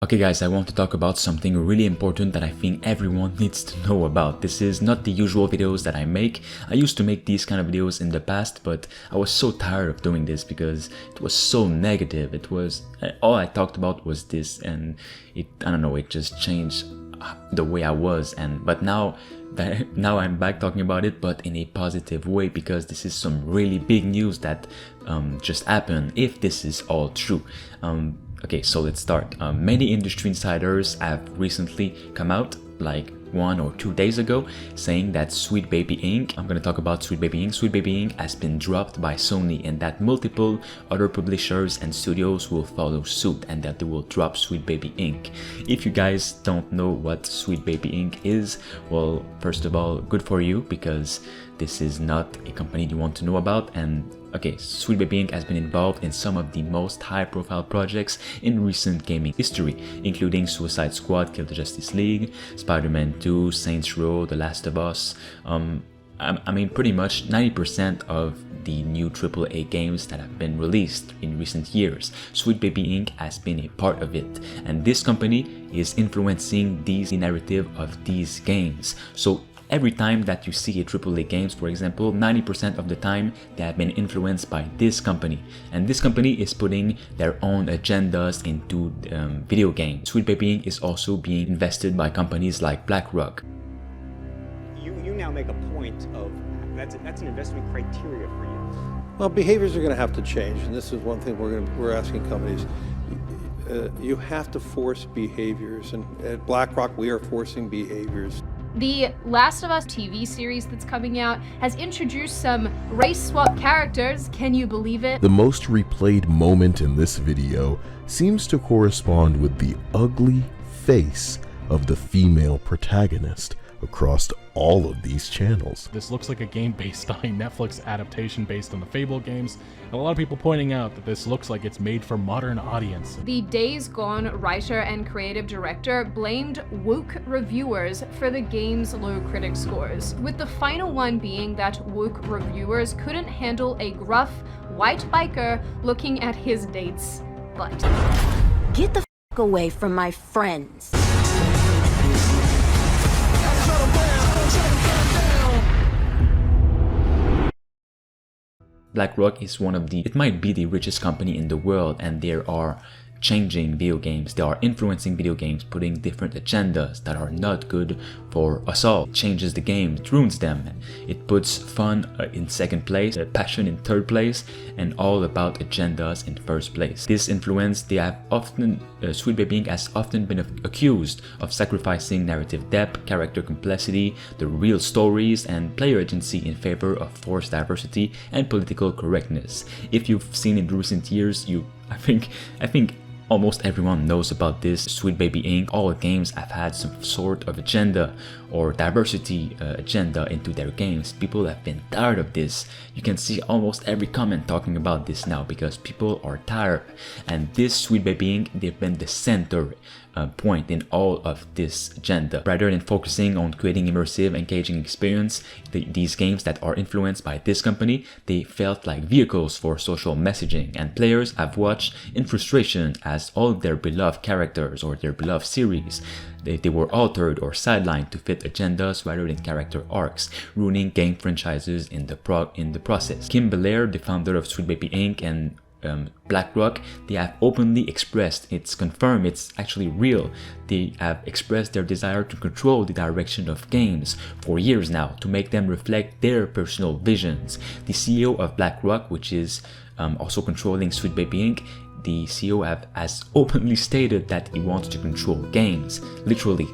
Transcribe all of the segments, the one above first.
Okay guys, I want to talk about something really important that I think everyone needs to know about. This is not the usual videos that I make. I used to make these kind of videos in the past, but I was so tired of doing this because it was so negative. It was, all I talked about was this, and I don't know, it just changed the way I was. But now I'm back talking about it, but in a positive way, because this is some really big news that just happened, if this is all true. Okay, so let's start. Many industry insiders have recently come out, like 1 or 2 days ago, saying that Sweet Baby Inc. I'm gonna talk about Sweet Baby Inc. Sweet Baby Inc. has been dropped by Sony, and that multiple other publishers and studios will follow suit, and that they will drop Sweet Baby Inc. If you guys don't know what Sweet Baby Inc. is, well, first of all, good for you, because this is not a company you want to know about. And okay, Sweet Baby Inc. has been involved in some of the most high-profile projects in recent gaming history, including Suicide Squad, Kill the Justice League, Spider-Man 2, Saints Row, The Last of Us. I mean, pretty much 90% of the new AAA games that have been released in recent years, Sweet Baby Inc. has been a part of it, and this company is influencing the narrative of these games. So every time that you see a AAA games, for example, 90% of the time they have been influenced by this company, and this company is putting their own agendas into video games. Sweet Baby Inc. is also being invested by companies like BlackRock. You now make a point of that's an investment criteria for you. Well, behaviors are going to have to change, and this is one thing we're asking companies. You have to force behaviors, and at BlackRock we are forcing behaviors. The Last of Us TV series that's coming out has introduced some race swap characters. Can you believe it? The most replayed moment in this video seems to correspond with the ugly face of the female protagonist across all of these channels. This looks like a game based on a Netflix adaptation based on the Fable games, and a lot of people pointing out that this looks like it's made for modern audience. The Days Gone writer and creative director blamed woke reviewers for the game's low critic scores, with the final one being that woke reviewers couldn't handle a gruff, white biker looking at his date's butt. Get the f*** away from my friends. BlackRock is it might be the richest company in the world, and they are changing video games. They are influencing video games, putting different agendas that are not good for us all. It changes the game, it ruins them. It puts fun in second place, passion in third place, and all about agendas in first place. This influence, they have often, Sweet Baby Inc. has often been accused of sacrificing narrative depth, character complexity, the real stories, and player agency in favor of forced diversity and political correctness. If you've seen in recent years, I think almost everyone knows about this. Sweet Baby Inc. All games have had some sort of agenda or diversity agenda into their games. People have been tired of this. You can see almost every comment talking about this now because people are tired. And this Sweet Baby Inc., they've been the center point in all of this agenda. Rather than focusing on creating immersive, engaging experience, these games that are influenced by this company, they felt like vehicles for social messaging, and players have watched in frustration as all of their beloved characters or their beloved series, they were altered or sidelined to fit agendas rather than character arcs, ruining game franchises in the process. Kim Belair, the founder of Sweet Baby Inc. and BlackRock, they have openly expressed, it's confirmed, it's actually real, they have expressed their desire to control the direction of games for years now, to make them reflect their personal visions. The CEO of BlackRock, which is also controlling Sweet Baby Inc., the CEO has openly stated that he wants to control games, literally,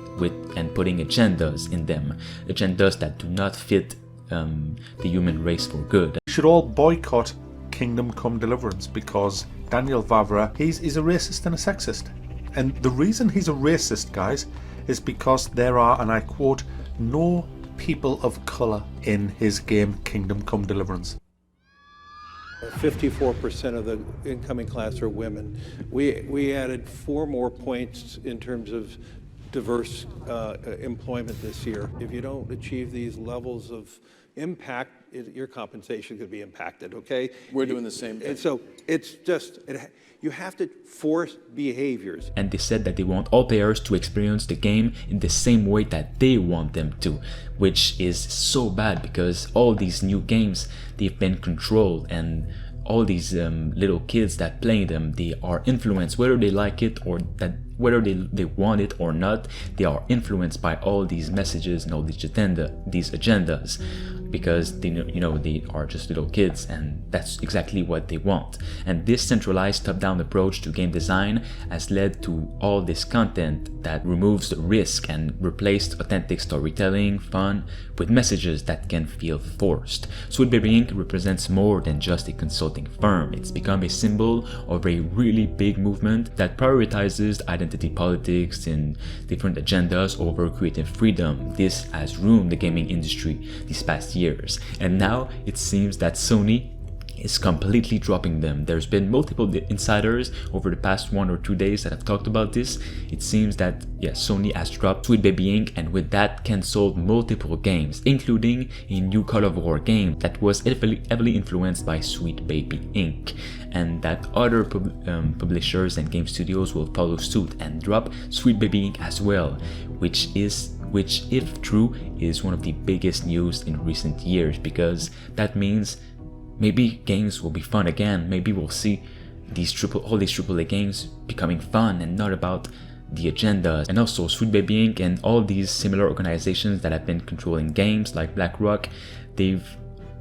and putting agendas in them, agendas that do not fit the human race for good. We should all boycott Kingdom Come Deliverance because Daniel Vavra, he's a racist and a sexist. And the reason he's a racist, guys, is because there are, and I quote, no people of colour in his game Kingdom Come Deliverance. 54% of the incoming class are women. We added 4 more points in terms of diverse employment this year. If you don't achieve these levels of impact, your compensation could be impacted, okay? We're doing the same thing. And so it's just, you have to force behaviors. And they said that they want all players to experience the game in the same way that they want them to, which is so bad because all these new games, they've been controlled, and all these little kids that play them, they are influenced, whether they like it or that whether they want it or not, they are influenced by all these messages and all these agendas, because they they are just little kids, and that's exactly what they want. And this centralized top-down approach to game design has led to all this content that removes the risk and replaced authentic storytelling, fun, with messages that can feel forced. Sweet Baby Inc. represents more than just a consulting firm. It's become a symbol of a really big movement that prioritizes identity politics and different agendas over creative freedom. This has ruined the gaming industry these past years, and now it seems that Sony is completely dropping them. There's been multiple insiders over the past 1 or 2 days that have talked about this. It seems that Sony has dropped Sweet Baby Inc. and with that cancelled multiple games, including a new Call of War game that was heavily influenced by Sweet Baby Inc. and that other publishers and game studios will follow suit and drop Sweet Baby Inc. as well, which if true is one of the biggest news in recent years, because that means maybe games will be fun again. Maybe we'll see all these AAA games becoming fun and not about the agendas. And also Sweet Baby Inc. and all these similar organizations that have been controlling games like BlackRock, they've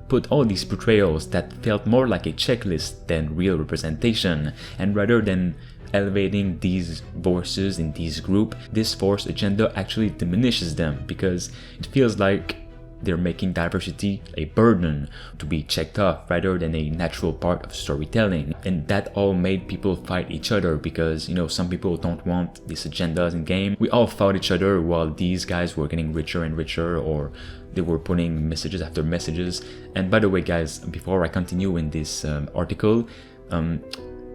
put all these portrayals that felt more like a checklist than real representation. And rather than elevating these voices in this group, this forced agenda actually diminishes them, because it feels like they're making diversity a burden to be checked off rather than a natural part of storytelling. And that all made people fight each other, because some people don't want these agendas in game. We all fought each other while these guys were getting richer and richer, or they were putting messages after messages. And by the way guys, before I continue in this article,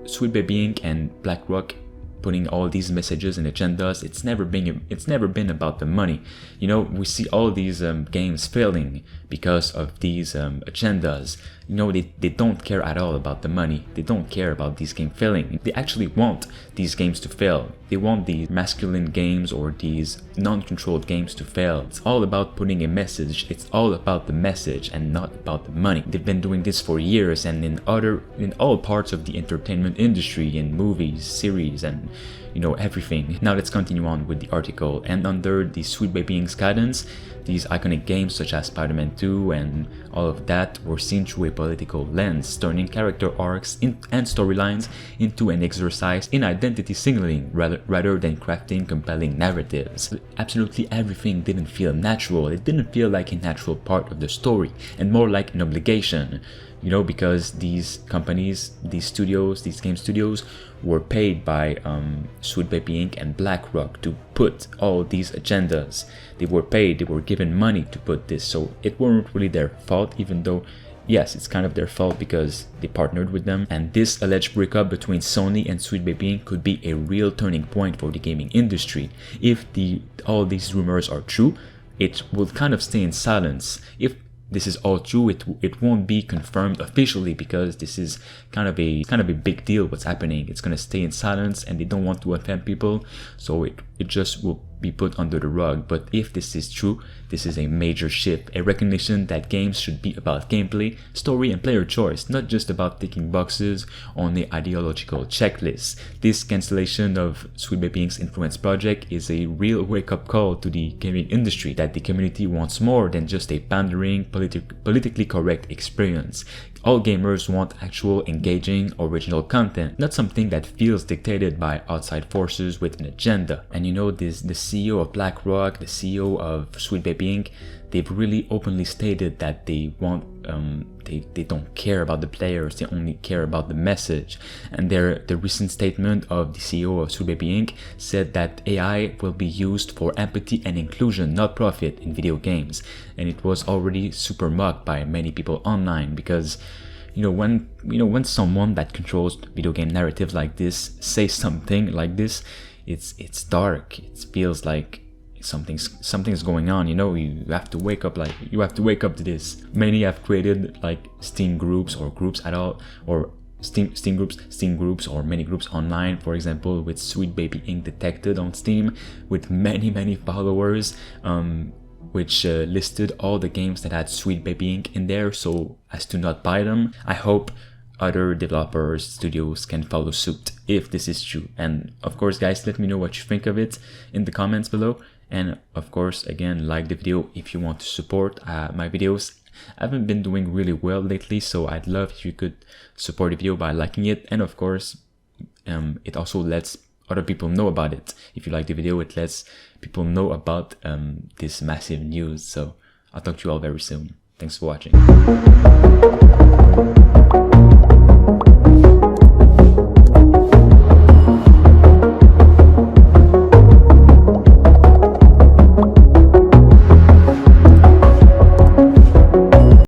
Sweet Baby Inc. and BlackRock putting all these messages and agendas, it's never been about the money. We see all these games failing because of these agendas. They don't care at all about the money. They don't care about these games failing. They actually want these games to fail. They want these masculine games or these non-controlled games to fail. It's all about putting a message. It's all about the message and not about the money. They've been doing this for years, and in all parts of the entertainment industry, in movies, series, and everything. Now let's continue on with the article. And under the Sweet Baby Inc.'s guidance, these iconic games such as Spider-Man 2 and all of that were seen through a political lens, turning character arcs and storylines into an exercise in identity signaling rather than crafting compelling narratives. Absolutely everything didn't feel natural. It didn't feel like a natural part of the story, and more like an obligation. Because these companies, these game studios were paid by Sweet Baby Inc. and BlackRock to put all these agendas. They were paid, they were given money to put this, so it weren't really their fault, even though yes, it's kind of their fault because they partnered with them. And this alleged breakup between Sony and Sweet Baby Inc. could be a real turning point for the gaming industry. If all these rumors are true, it will kind of stay in silence. If this is all true, it won't be confirmed officially, because this is kind of a big deal what's happening. It's gonna stay in silence, and they don't want to offend people, so it just will be put under the rug. But if this is true, this is a major shift, a recognition that games should be about gameplay, story, and player choice, not just about ticking boxes on the ideological checklist. This cancellation of Sweet Baby Inc.'s influence project is a real wake-up call to the gaming industry, that the community wants more than just a pandering, politically correct experience. All gamers want actual, engaging, original content, not something that feels dictated by outside forces with an agenda. And the CEO of BlackRock, the CEO of Sweet Baby Inc., they've really openly stated that they don't care about the players, they only care about the message. And the recent statement of the CEO of Sweet Baby Inc. said that AI will be used for empathy and inclusion, not profit, in video games. And it was already super mocked by many people online, because when someone that controls video game narratives like this says something like this, it's dark. It feels like something's going on, you know. You have to wake up to this. Many have created like Steam groups or groups at all, or Steam groups or many groups online, for example with Sweet Baby Inc. Detected on Steam, with many followers, which listed all the games that had Sweet Baby Inc. in there so as to not buy them. I hope other developers, studios can follow suit if this is true. And of course guys, let me know what you think of it in the comments below. And of course, again, like the video if you want to support my videos. I haven't been doing really well lately, so I'd love if you could support the video by liking it. And of course, it also lets other people know about it. If you like the video, it lets people know about this massive news. So I'll talk to you all very soon. Thanks for watching.